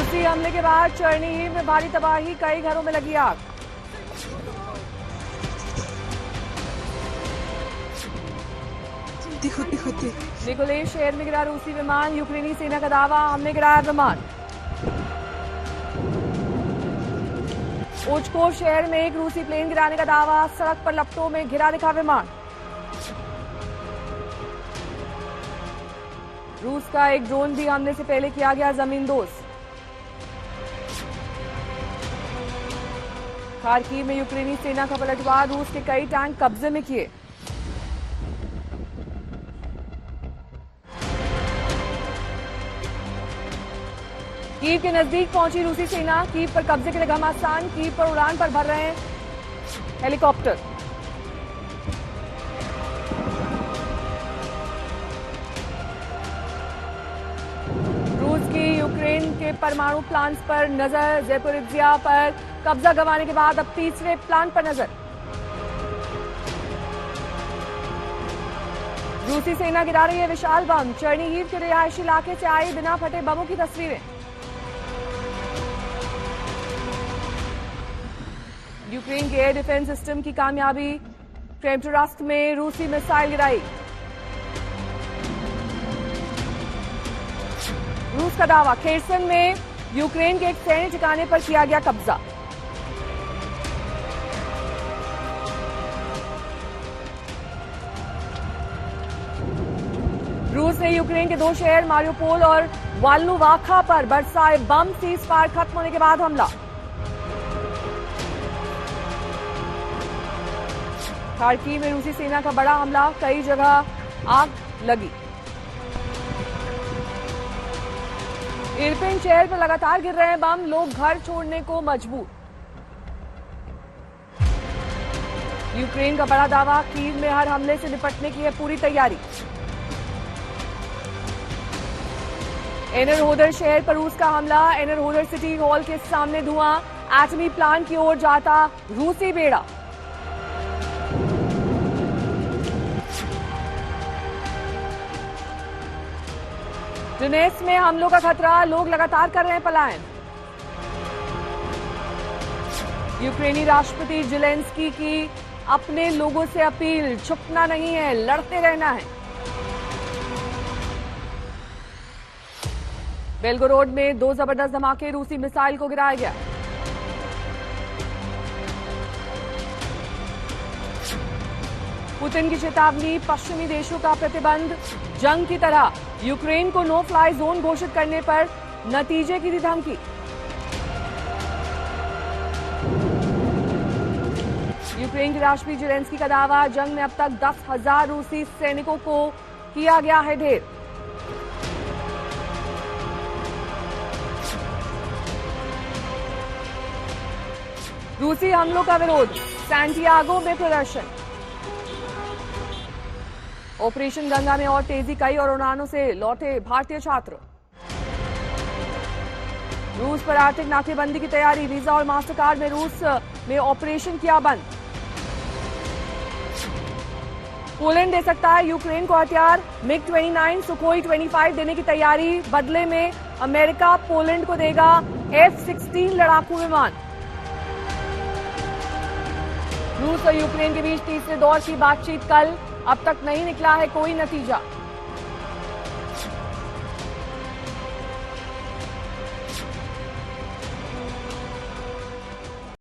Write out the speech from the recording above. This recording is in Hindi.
रूसी हमले के बाद चर्निहिव में भारी तबाही, कई घरों में लगी आग। निकोलेस शहर में गिरा रूसी विमान, यूक्रेनी सेना का दावा हमने गिराया विमान। ओचकोव शहर में एक रूसी प्लेन गिराने का दावा, सड़क पर लपटों में घिरा दिखा विमान। रूस का एक ड्रोन भी हमले से पहले किया गया जमींदोज। खार्किव में यूक्रेनी सेना का पलटवार, रूस के कई टैंक कब्जे में किए। कीव के नजदीक पहुंची रूसी सेना, कीव पर कब्जे के लिए घमासान, कीव पर उड़ान पर भर रहे हैं हेलीकॉप्टर। रूस की यूक्रेन के परमाणु प्लांट्स पर नजर, ज़ेपोरिज़िया पर कब्जा गंवाने के बाद अब तीसरे प्लांट पर नजर। रूसी सेना गिरा रही है विशाल बम, चर्निहिव के रिहायशी इलाके से आई बिना फटे बमों की तस्वीरें। यूक्रेन के एयर डिफेंस सिस्टम की कामयाबी, क्रेमटोरास्क में रूसी मिसाइल गिराई। रूस का दावा, खेरसन में यूक्रेन के एक सैन्य ठिकाने पर किया गया कब्जा। रूस ने यूक्रेन के 2 शहर मारियोपोल और वाल्नुवाखा पर बरसाए बम, सीज फायर खत्म होने के बाद हमला। खार्किव में रूसी सेना का बड़ा हमला, कई जगह आग लगी। इरपिन शहर पर लगातार गिर रहे हैं बम, लोग घर छोड़ने को मजबूर। यूक्रेन का बड़ा दावा, कीव में हर हमले से निपटने की है पूरी तैयारी। एनरहोदर शहर पर रूस का हमला, एनरहोदर सिटी हॉल के सामने धुआं, एटमी प्लांट की ओर जाता रूसी बेड़ा। डोनेट्स्क में हमलों का खतरा, लोग लगातार कर रहे हैं पलायन। यूक्रेनी राष्ट्रपति ज़ेलेंस्की की अपने लोगों से अपील, छुपना नहीं है, लड़ते रहना है। बेलगोरोड में 2 जबरदस्त धमाके, रूसी मिसाइल को गिराया गया। पुतिन की चेतावनी, पश्चिमी देशों का प्रतिबंध, जंग की तरह यूक्रेन को नो फ्लाई जोन घोषित करने पर नतीजे की दी धमकी। यूक्रेन के राष्ट्रपति ज़ेलेंस्की का दावा, जंग में अब तक 10,000 रूसी सैनिकों को किया गया है ढेर। रूसी हमलों का विरोध, सैंटियागो में प्रदर्शन। ऑपरेशन गंगा में और तेजी, कई और उड़ानों से लौटे भारतीय छात्र। रूस पर आर्थिक नाकेबंदी की तैयारी, वीजा और मास्टरकार्ड में रूस में ऑपरेशन किया बंद। पोलैंड दे सकता है यूक्रेन को हथियार, मिग-29, सुखोई 25 देने की तैयारी, बदले में अमेरिका पोलैंड को देगा F-16 लड़ाकू विमान। रूस और यूक्रेन के बीच तीसरे दौर की बातचीत कल, अब तक नहीं निकला है कोई नतीजा।